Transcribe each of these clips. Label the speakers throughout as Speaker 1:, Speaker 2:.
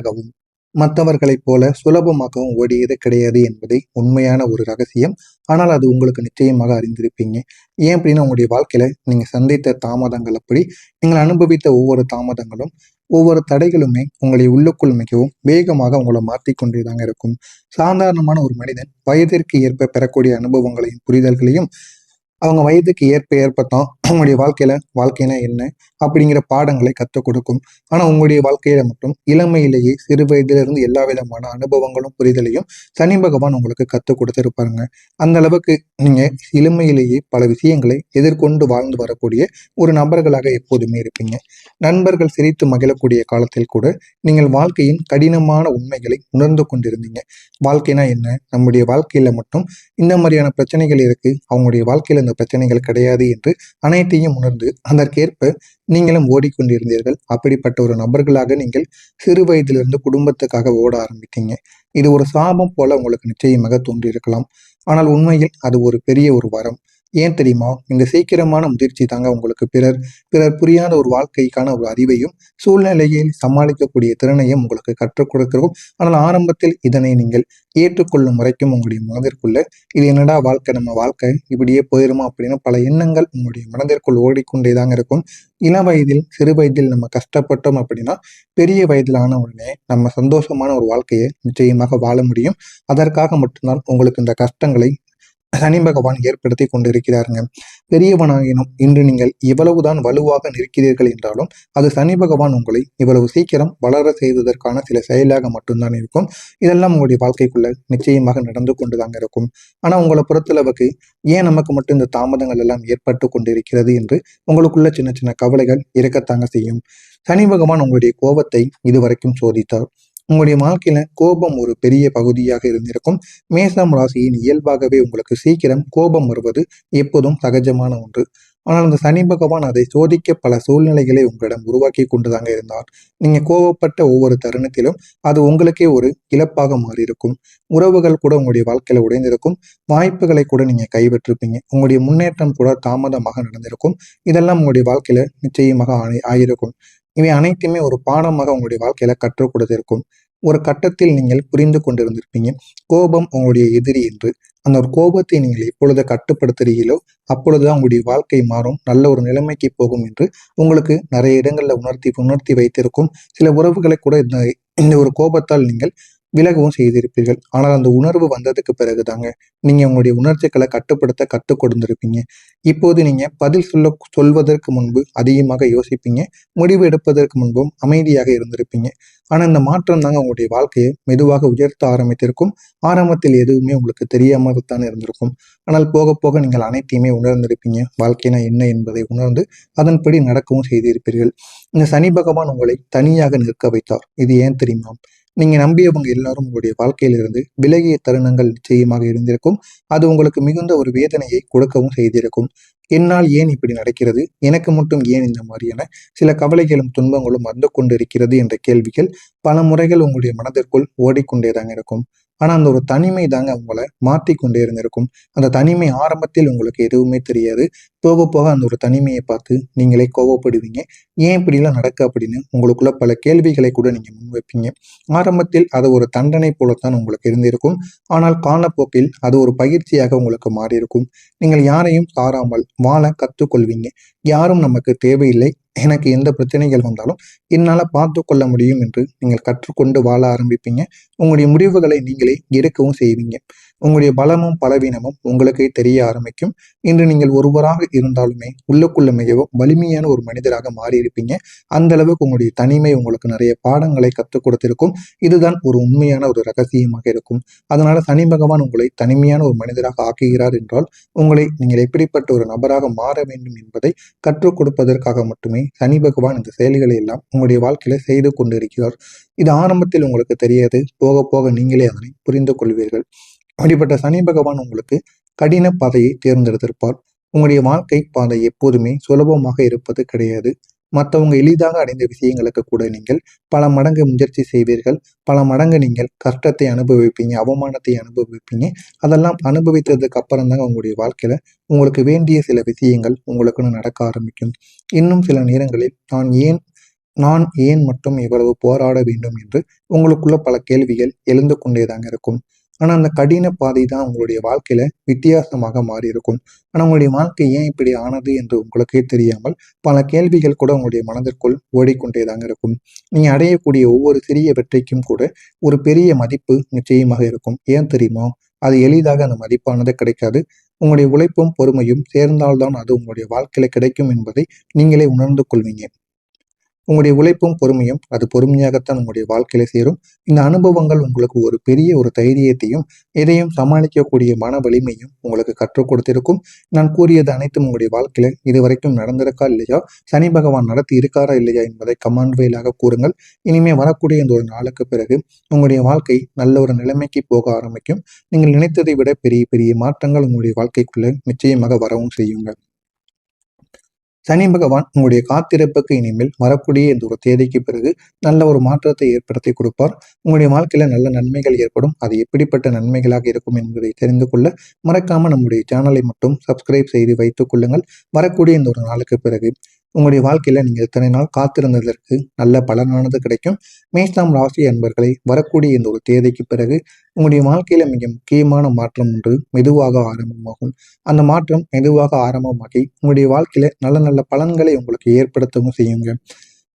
Speaker 1: எளிதாகவும் மற்றவர்களைப் போல சுலபமாகவும் ஓடியது கிடையாது என்பதை உண்மையான ஒரு ரகசியம். ஆனால் அது உங்களுக்கு நிச்சயமாக அறிந்திருப்பீங்க. ஏன் அப்படின்னா உங்களுடைய வாழ்க்கையில நீங்க சந்தித்த தாமதங்கள் அப்படி நீங்கள் அனுபவித்த ஒவ்வொரு தாமதங்களும் ஒவ்வொரு தடைகளுமே உங்களை உள்ளுக்குள் மிகவும் வேகமாக உங்களை மாற்றிக்கொண்டே தாங்க இருக்கும். சாதாரணமான ஒரு மனிதன் வயதிற்கு ஏற்ப பெறக்கூடிய அனுபவங்களையும் புரிதல்களையும் அவங்க வயதுக்கு ஏற்ப ஏற்பத்தான் அவங்களுடைய வாழ்க்கைனா என்ன அப்படிங்கிற பாடங்களை கற்றுக் கொடுக்கும். ஆனா உங்களுடைய வாழ்க்கையில மட்டும் இளமையிலேயே சிறு வயதிலிருந்து எல்லா விதமான அனுபவங்களும் புரிதலையும் சனி பகவான் உங்களுக்கு கற்றுக் கொடுத்திருப்பாருங்க. அந்த அளவுக்கு நீங்க இளமையிலேயே பல விஷயங்களை எதிர்கொண்டு வாழ்ந்து வரக்கூடிய ஒரு நபர்களாக எப்போதுமே இருப்பீங்க. நண்பர்கள் சிரித்து மகிழக்கூடிய காலத்தில் கூட நீங்கள் வாழ்க்கையின் கடினமான உண்மைகளை உணர்ந்து கொண்டிருந்தீங்க. வாழ்க்கைனா என்ன, நம்முடைய வாழ்க்கையில மட்டும் இந்த மாதிரியான பிரச்சனைகள் இருக்கு, அவங்களுடைய வாழ்க்கையில இந்த பிரச்சனைகள் கிடையாது என்று அனைத்தையும் உணர்ந்து அதற்கேற்ப நீங்களும் ஓடிக்கொண்டிருந்தீர்கள். அப்படிப்பட்ட ஒரு நபர்களாக நீங்கள் சிறு வயதிலிருந்து குடும்பத்துக்காக ஓட ஆரம்பித்தீங்க. இது ஒரு சாபம் போல உங்களுக்கு நிச்சயமாக தோன்றியிருக்கலாம். ஆனால் உண்மையில் அது ஒரு பெரிய ஒரு வரம். ஏன் தெரியுமா? இந்த சீக்கிரமான முதிர்ச்சி தாங்க உங்களுக்கு பிறர் பிறர் புரியாத ஒரு வாழ்க்கைக்கான ஒரு அறிவையும் சூழ்நிலையை சமாளிக்கக்கூடிய திறனையும் உங்களுக்கு கற்றுக் கொடுக்கிறோம். ஆனால் ஆரம்பத்தில் இதனை நீங்கள் ஏற்றுக்கொள்ளும் வரைக்கும் உங்களுடைய மனதிற்குள்ள இது என்னடா வாழ்க்கை, நம்ம வாழ்க்கை இப்படியே போயிருமா அப்படின்னு பல எண்ணங்கள் உங்களுடைய மனதிற்குள் ஓடிக்கொண்டே தாங்க இருக்கும். வயதில் சிறு வயதில் நம்ம கஷ்டப்பட்டோம் அப்படின்னா பெரிய வயதிலான உடனே நம்ம சந்தோஷமான ஒரு வாழ்க்கையை நிச்சயமாக வாழ முடியும். அதற்காக மட்டும்தான் உங்களுக்கு இந்த கஷ்டங்களை சனி பகவான் ஏற்படுத்தி கொண்டிருக்கிறாருங்க. பெரியவனாகினும் இன்று நீங்கள் இவ்வளவுதான் வலுவாக நிற்கிறீர்கள் என்றாலும் அது சனி பகவான் உங்களை இவ்வளவு சீக்கிரம் வளர செய்வதற்கான சில செயலாக மட்டும்தான் இருக்கும். இதெல்லாம் உங்களுடைய வாழ்க்கைக்குள்ள நிச்சயமாக நடந்து கொண்டுதாங்க இருக்கும். ஆனா உங்களை பொறுத்தளவுக்கு ஏன் நமக்கு மட்டும் இந்த தாமதங்கள் எல்லாம் ஏற்பட்டு கொண்டிருக்கிறது என்று உங்களுக்குள்ள சின்ன சின்ன கவலைகள் இருக்கத்தாங்க செய்யும். சனி பகவான் உங்களுடைய கோபத்தை இதுவரைக்கும் சோதித்தார். உங்களுடைய வாழ்க்கையில கோபம் ஒரு பெரிய பகுதியாக இருந்திருக்கும். மேசம் ராசியின் இயல்பாகவே உங்களுக்கு சீக்கிரம் கோபம் வருவது எப்போதும் சகஜமான ஒன்று. ஆனால் அந்த சனி பகவான் அதை சோதிக்க பல சூழ்நிலைகளை உங்களிடம் உருவாக்கி கொண்டுதாங்க இருந்தார். நீங்க கோபப்பட்ட ஒவ்வொரு தருணத்திலும் அது உங்களுக்கே ஒரு இழப்பாக மாறியிருக்கும். உறவுகள் கூட உங்களுடைய வாழ்க்கையில உடைந்திருக்கும். வாய்ப்புகளை கூட நீங்க கைவிட்டிருப்பீங்க. உங்களுடைய முன்னேற்றம் கூட தாமதமாக நடந்திருக்கும். இதெல்லாம் உங்களுடைய வாழ்க்கையில நிச்சயமாக ஆயிருக்கும். இவை அனைத்துமே ஒரு பாடமாக உங்களுடைய வாழ்க்கையில கற்றுக் கொடுத்திருக்கும். ஒரு கட்டத்தில் நீங்கள் புரிந்து கொண்டிருந்திருப்பீங்க கோபம் உங்களுடைய எதிரி என்று. அந்த ஒரு கோபத்தை நீங்கள் எப்பொழுது கட்டுப்படுத்துறீங்களோ அப்பொழுதுதான் உங்களுடைய வாழ்க்கை மாறும், நல்ல ஒரு நிலைமைக்கு போகும் என்று உங்களுக்கு நிறைய இடங்கள்ல உணர்த்தி உணர்த்தி வைத்திருக்கும். சில உறவுகளை கூட இந்த இந்த ஒரு கோபத்தால் நீங்கள் விலகவும் செய்திருப்பீர்கள். ஆனால் அந்த உணர்வு வந்ததுக்கு பிறகுதாங்க நீங்க உங்களுடைய உணர்ச்சிகளை கட்டுப்படுத்த கற்றுக் கொடுத்திருப்பீங்க. இப்போது நீங்க பதில் சொல்வதற்கு முன்பு அதிகமாக யோசிப்பீங்க. முடிவு எடுப்பதற்கு முன்பும் அமைதியாக இருந்திருப்பீங்க. ஆனா இந்த மாற்றம் தாங்க உங்களுடைய வாழ்க்கையை மெதுவாக உயர்த்த ஆரம்பித்திருக்கும். ஆரம்பத்தில் எதுவுமே உங்களுக்கு தெரியாமல் தான் இருந்திருக்கும். ஆனால் போக போக நீங்கள் அனைத்தையுமே உணர்ந்திருப்பீங்க. வாழ்க்கைனா என்ன என்பதை உணர்ந்து அதன்படி நடக்கவும் செய்திருப்பீர்கள். இந்த சனி பகவான் உங்களை தனியாக நிற்க வைத்தார். இது ஏன் தெரியுமா? நீங்க நம்பியவங்க எல்லாரும் உங்களுடைய வாழ்க்கையிலிருந்து விலகிய தருணங்கள் நிச்சயமாக இருந்திருக்கும். அது உங்களுக்கு மிகுந்த ஒரு வேதனையை கொடுக்கவும் செய்திருக்கும். என்னால் ஏன் இப்படி நடக்கிறது, எனக்கு மட்டும் ஏன் இந்த மாதிரியான சில கவலைகளும் துன்பங்களும் வந்து கொண்டிருக்கிறது என்ற கேள்விகள் பல முறைகள் உங்களுடைய மனதிற்குள் ஓடிக்கொண்டேதாங்க இருக்கும். ஆனா அந்த ஒரு தனிமை தாங்க உங்களை மாற்றிக்கொண்டே இருந்திருக்கும். அந்த தனிமை ஆரம்பத்தில் உங்களுக்கு எதுவுமே தெரியாது. போக போக அந்த ஒரு தனிமையை பார்த்து நீங்களே கோவப்படுவீங்க. ஏன் இப்படிலாம் நடக்கு அப்படின்னு உங்களுக்குள்ள பல கேள்விகளை கூட நீங்க முன்வைப்பீங்க. ஆரம்பத்தில் அது ஒரு தண்டனை போலத்தான் உங்களுக்கு இருந்திருக்கும். ஆனால் காலப்போக்கில் அது ஒரு பயிற்சியாக உங்களுக்கு மாறியிருக்கும். நீங்கள் யாரையும் சாராமல் வாழ கற்றுக்கொள்வீங்க. யாரும் நமக்கு தேவையில்லை, எனக்கு எந்த பிரச்சனைகள் வந்தாலும் என்னால பார்த்து கொள்ள முடியும் என்று நீங்கள் கற்றுக்கொண்டு வாழ ஆரம்பிப்பீங்க. உங்களுடைய முடிவுகளை நீங்களே எடுக்கவும் செய்வீங்க. உங்களுடைய பலமும் பலவீனமும் உங்களுக்கே தெரிய ஆரம்பிக்கும். இன்று நீங்கள் ஒருவராக இருந்தாலுமே உள்ளுக்குள்ள மிகவும் வலிமையான ஒரு மனிதராக மாறியிருப்பீங்க. அந்த அளவுக்கு உங்களுடைய தனிமை உங்களுக்கு நிறைய பாடங்களை கற்றுக் கொடுத்திருக்கும். இதுதான் ஒரு உண்மையான ஒரு ரகசியமாக இருக்கும். அதனால சனி பகவான் உங்களை தனிமையான ஒரு மனிதராக ஆக்குகிறார் என்றால் உங்களை நீங்கள் எப்படிப்பட்ட ஒரு நபராக மாற வேண்டும் என்பதை கற்றுக் கொடுப்பதற்காக மட்டுமே சனி பகவான் இந்த செயல்களை எல்லாம் உங்களுடைய வாழ்க்கையில செய்து கொண்டிருக்கிறார். இது ஆரம்பத்தில் உங்களுக்கு தெரியாது. போக போக நீங்களே அதனை புரிந்து கொள்வீர்கள். அப்படிப்பட்ட சனி பகவான் உங்களுக்கு கடின பாதையை தேர்ந்தெடுத்திருப்பார். உங்களுடைய வாழ்க்கை பாதை எப்போதுமே சுலபமாக இருப்பது கிடையாது. மற்றவங்க எளிதாக அடைந்த விஷயங்களுக்கு கூட நீங்கள் பல மடங்கு முயற்சி செய்வீர்கள். பல மடங்கு நீங்கள் கஷ்டத்தை அனுபவிப்பீங்க, அவமானத்தை அனுபவிப்பீங்க. அதெல்லாம் அனுபவித்ததுக்கு அப்புறம் தாங்க உங்களுடைய வாழ்க்கையில உங்களுக்கு வேண்டிய சில விஷயங்கள் உங்களுக்குன்னு நடக்க ஆரம்பிக்கும். இன்னும் சில நேரங்களில் நான் ஏன் நான் ஏன் மட்டும் இவ்வளவு போராட வேண்டும் என்று உங்களுக்குள்ள பல கேள்விகள் எழுந்து கொண்டேதாங்க இருக்கும். ஆனா அந்த கடின பாதை தான் உங்களுடைய வாழ்க்கையில வித்தியாசமாக மாறி இருக்கும். ஆனா உங்களுடைய வாழ்க்கை ஏன் இப்படி ஆனது என்று உங்களுக்கே தெரியாமல் பல கேள்விகள் கூட உங்களுடைய மனதிற்குள் ஓடிக்கொண்டேதாங்க இருக்கும். நீங்க அடையக்கூடிய ஒவ்வொரு சிறிய வெற்றிக்கும் கூட ஒரு பெரிய மதிப்பு நிச்சயமாக இருக்கும். ஏன் தெரியுமா? அது எளிதாக அந்த மதிப்பானது கிடைக்காது. உங்களுடைய உழைப்பும் பொறுமையும் சேர்ந்தால்தான் அது உங்களுடைய வாழ்க்கையில கிடைக்கும் என்பதை நீங்களே உணர்ந்து கொள்வீங்க. உங்களுடைய உழைப்பும் பொறுமையும் அது பொறுமையாகத்தான் உங்களுடைய வாழ்க்கையில சேரும். இந்த அனுபவங்கள் உங்களுக்கு ஒரு பெரிய ஒரு தைரியத்தையும் எதையும் சமாளிக்கக்கூடிய மன வலிமையும் உங்களுக்கு கற்றுக் கொடுத்திருக்கும். நான் கூறியது அனைத்தும் உங்களுடைய வாழ்க்கையில இதுவரைக்கும் நடந்திருக்கா இல்லையா, சனி பகவான் நடத்தி இருக்காரா இல்லையா என்பதை கமெண்ட் வாயிலாக கூறுங்கள். இனிமே வரக்கூடிய இந்த ஒரு நாளுக்கு பிறகு உங்களுடைய வாழ்க்கை நல்ல ஒரு நிலைமைக்கு போக ஆரம்பிக்கும். நீங்கள் நினைத்ததை விட பெரிய பெரிய மாற்றங்கள் உங்களுடைய வாழ்க்கைக்குள்ள நிச்சயமாக வரவும் செய்யுங்க. சனி பகவான் உங்களுடைய காத்திருப்புக்கு இனிமேல் வரக்கூடிய இந்த ஒரு தேதிக்கு பிறகு நல்ல ஒரு மாற்றத்தை ஏற்படுத்தி கொடுப்பார். உங்களுடைய வாழ்க்கையில நல்ல நன்மைகள் ஏற்படும். அது எப்படிப்பட்ட நன்மைகளாக இருக்கும் என்பதை தெரிந்து கொள்ள மறக்காம நம்முடைய சேனலை மட்டும் சப்ஸ்கிரைப் செய்து வைத்துக் கொள்ளுங்கள். வரக்கூடிய இந்த ஒரு நாளுக்கு பிறகு உங்களுடைய வாழ்க்கையில நீங்கள் இத்தனை நாள் காத்திருந்ததற்கு நல்ல பலனானது கிடைக்கும். மேஷம் ராசி அன்பர்களை வரக்கூடிய இந்த ஒரு தேதிக்கு பிறகு உங்களுடைய வாழ்க்கையில மிக முக்கியமான மாற்றம் ஒன்று மெதுவாக ஆரம்பமாகும். அந்த மாற்றம் மெதுவாக ஆரம்பமாகி உங்களுடைய வாழ்க்கையில நல்ல நல்ல பலன்களை உங்களுக்கு ஏற்படுத்தவும் செய்யுங்க.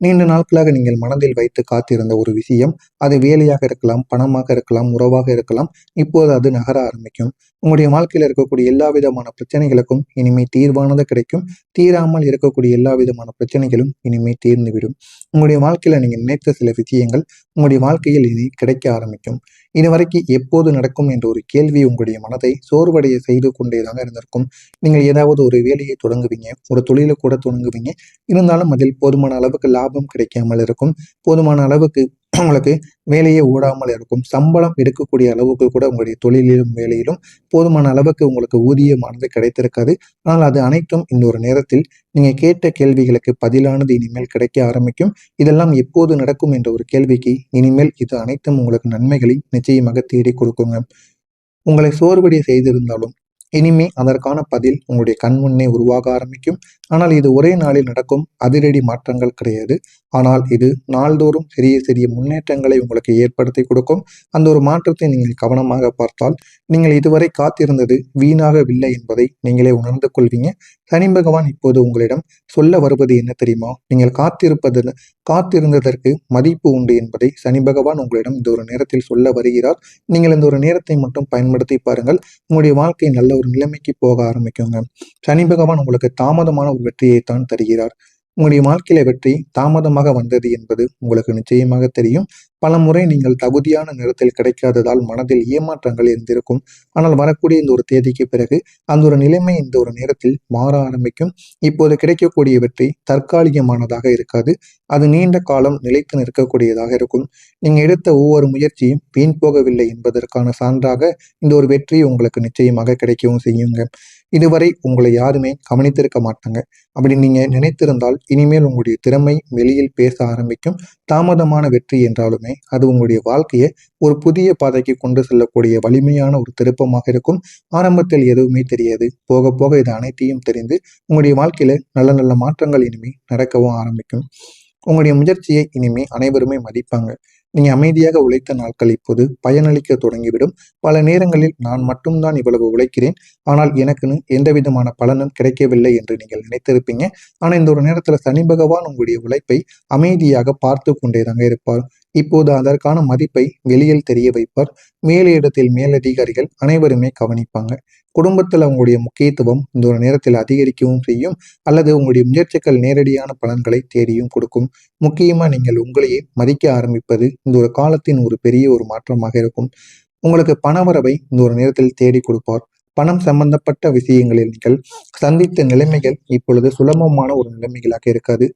Speaker 1: நீண்ட நாட்களாக நீங்கள் மனதில் வைத்து காத்திருந்த ஒரு விஷயம், அது வேலையாக இருக்கலாம், பணமாக இருக்கலாம், உறவாக இருக்கலாம், இப்போது அது நகர ஆரம்பிக்கும். உங்களுடைய வாழ்க்கையில் இருக்கக்கூடிய எல்லா விதமான பிரச்சனைகளுக்கும் இனிமே தீர்வானது கிடைக்கும். தீராமல் இருக்கக்கூடிய எல்லா விதமான பிரச்சனைகளும் இனிமே தீர்ந்துவிடும். உங்களுடைய வாழ்க்கையில நீங்க நினைத்த சில விஷயங்கள் உங்களுடைய வாழ்க்கையில் இனி கிடைக்க ஆரம்பிக்கும். இதுவரைக்கும் எப்போது நடக்கும் என்ற ஒரு கேள்வி உங்களுடைய மனதை சோர்வடைய செய்து கொண்டேதாங்க இருந்திருக்கும். நீங்கள் ஏதாவது ஒரு வேலையை தொடங்குவீங்க, ஒரு தொழிலை கூட தொடங்குவீங்க. இருந்தாலும் அதில் போதுமான அளவுக்கு லாபம் கிடைக்காமல் இருக்கும். போதுமான அளவுக்கு உங்களுக்கு வேலையே ஓடாமல் இருக்கும். சம்பளம் எடுக்கக்கூடிய அளவுக்கு கூட உங்களுடைய தொழிலிலும் வேலையிலும் போதுமான அளவுக்கு உங்களுக்கு ஊதியமானது கிடைத்திருக்காது. ஆனால் அது அனைத்தும் இந்த ஒரு நேரத்தில் நீங்க கேட்ட கேள்விகளுக்கு பதிலானது இனிமேல் கிடைக்க ஆரம்பிக்கும். இதெல்லாம் எப்போது நடக்கும் என்ற ஒரு கேள்விக்கு இனிமேல் இது அனைத்தும் உங்களுக்கு நன்மைகளை நிச்சயமாக தேடி கொடுக்குங்க. உங்களை சோர்வடைய செய்திருந்தாலும் இனிமே அதற்கான பதில் உங்களுடைய கண் முன்னே உருவாக ஆரம்பிக்கும். ஆனால் இது ஒரே நாளில் நடக்கும் அதிரடி மாற்றங்கள் கிடையாது. ஆனால் இது நாள்தோறும் சிறிய சிறிய முன்னேற்றங்களை உங்களுக்கு ஏற்படுத்தி கொடுக்கும். அந்த ஒரு மாற்றத்தை நீங்கள் கவனமாக பார்த்தால் நீங்கள் இதுவரை காத்திருந்தது வீணாகவில்லை என்பதை நீங்களே உணர்ந்து கொள்வீங்க. சனி பகவான் இப்போது உங்களிடம் சொல்ல வருவது என்ன தெரியுமா? நீங்கள் காத்திருந்ததற்கு மதிப்பு உண்டு என்பதை சனி பகவான் உங்களிடம் இந்த ஒரு நேரத்தில் சொல்ல வருகிறார். நீங்கள் இந்த ஒரு நேரத்தை மட்டும் பயன்படுத்தி பாருங்கள். உங்களுடைய வாழ்க்கை நல்ல ஒரு நிலைமைக்கு போக ஆரம்பிக்குங்க. சனி பகவான் உங்களுக்கு தாமதமான ஒரு வெற்றியைத்தான் தருகிறார். உங்களுடைய வாழ்க்கையில வெற்றி தாமதமாக வந்தது என்பது உங்களுக்கு நிச்சயமாக தெரியும். பல முறை நீங்கள் தகுதியான நேரத்தில் கிடைக்காததால் மனதில் ஏமாற்றங்கள் இருந்திருக்கும். ஆனால் வரக்கூடிய இந்த ஒரு தேதிக்கு பிறகு அந்த ஒரு நிலைமை இந்த ஒரு நேரத்தில் மாற ஆரம்பிக்கும். இப்போது கிடைக்கக்கூடிய வெற்றி தற்காலிகமானதாக இருக்காது. அது நீண்ட காலம் நிலைத்து நிற்கக்கூடியதாக இருக்கும். நீங்க எடுத்த ஒவ்வொரு முயற்சியும் வீண் போகவில்லை என்பதற்கான சான்றாக இந்த ஒரு வெற்றி உங்களுக்கு நிச்சயமாக கிடைக்கவும் செய்யுங்க. இதுவரை உங்களை யாருமே கவனித்திருக்க மாட்டாங்க. அப்படி நீங்க நினைத்திருந்தால் இனிமேல் உங்களுடைய திறமை வெளியில் பேச ஆரம்பிக்கும். தாமதமான வெற்றி என்றாலுமே அது உங்களுடைய வாழ்க்கையை ஒரு புதிய பாதைக்கு கொண்டு செல்லக்கூடிய வலிமையான ஒரு திருப்பமாக இருக்கும். ஆரம்பத்தில் எதுவுமே தெரியாது. போக போக இது அனைத்தையும் தெரிந்து உங்களுடைய வாழ்க்கையில நல்ல நல்ல மாற்றங்கள் இனிமே நடக்கவும் ஆரம்பிக்கும். உங்களுடைய முயற்சியை இனிமே அனைவருமே மதிப்பாங்க. நீங்க அமைதியாக உழைத்த நாட்கள் இப்போது பயனளிக்க தொடங்கிவிடும். பல நேரங்களில் நான் மட்டும்தான் இவ்வளவு உழைக்கிறேன், ஆனால் எனக்குன்னு எந்த விதமான பலனும் கிடைக்கவில்லை என்று நீங்கள் நினைத்திருப்பீங்க. ஆனா இந்த ஒரு நேரத்துல சனி பகவான் உங்களுடைய உழைப்பை அமைதியாக பார்த்து கொண்டேதாங்க இருப்பார். இப்போது அதற்கான மதிப்பை வெளியில் தெரிய வைப்பார். மேலிடத்தில் மேலதிகாரிகள் அனைவருமே கவனிப்பாங்க. குடும்பத்துல உங்களுடைய முக்கியத்துவம் இந்த ஒரு நேரத்தில் அதிகரிக்கவும் செய்யும். அல்லது உங்களுடைய முயற்சிகள் நேரடியான பலன்களை தேடியும் கொடுக்கும். முக்கியமா நீங்கள் உங்களையே மதிக்க ஆரம்பிப்பது இந்த ஒரு காலத்தின் ஒரு பெரிய ஒரு மாற்றமாக இருக்கும். உங்களுக்கு பணவரவை இந்த ஒரு நேரத்தில் தேடி கொடுப்பார். பணம் சம்பந்தப்பட்ட விஷயங்களில் நீங்கள் சந்தித்த நிலைமைகள் இப்பொழுது சுலபமான ஒரு நிலைமைகளாக இருக்காது.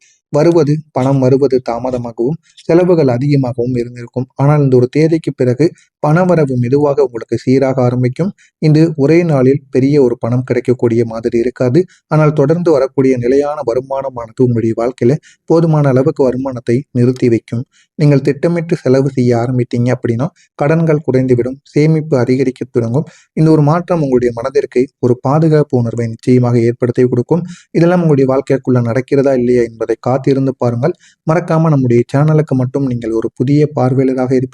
Speaker 1: பணம் வருவது தாமதமாகவும் செலவுகள் அதிகமாகவும் இருந்திருக்கும். ஆனால் இந்த ஒரு தேதிக்கு பிறகு பணவரவு மெதுவாக உங்களுக்கு சீராக ஆரம்பிக்கும். இது ஒரே நாளில் பெரிய ஒரு பணம் கிடைக்கக்கூடிய மாதிரி இருக்காது. ஆனால் தொடர்ந்து வரக்கூடிய நிலையான வருமானமானது உங்களுடைய வாழ்க்கையில போதுமான அளவுக்கு வருமானத்தை நிறுத்தி வைக்கும். நீங்கள் திட்டமிட்டு செலவு செய்ய ஆரம்பித்தீங்க அப்படின்னா கடன்கள் குறைந்துவிடும், சேமிப்பு அதிகரிக்க தொடங்கும். இந்த ஒரு மாற்றம் உங்களுடைய மனதிற்கு ஒரு பாதுகாப்பு உணர்வை நிச்சயமாக ஏற்படுத்தி கொடுக்கும். இதெல்லாம் உங்களுடைய வாழ்க்கைக்குள்ள நடக்கிறதா இல்லையா என்பதை காத்திருந்து பாருங்கள். மறக்காம நம்முடைய சேனலுக்கு மட்டும் நீங்கள் ஒரு புதிய பார்வையாளராக இருப்பின்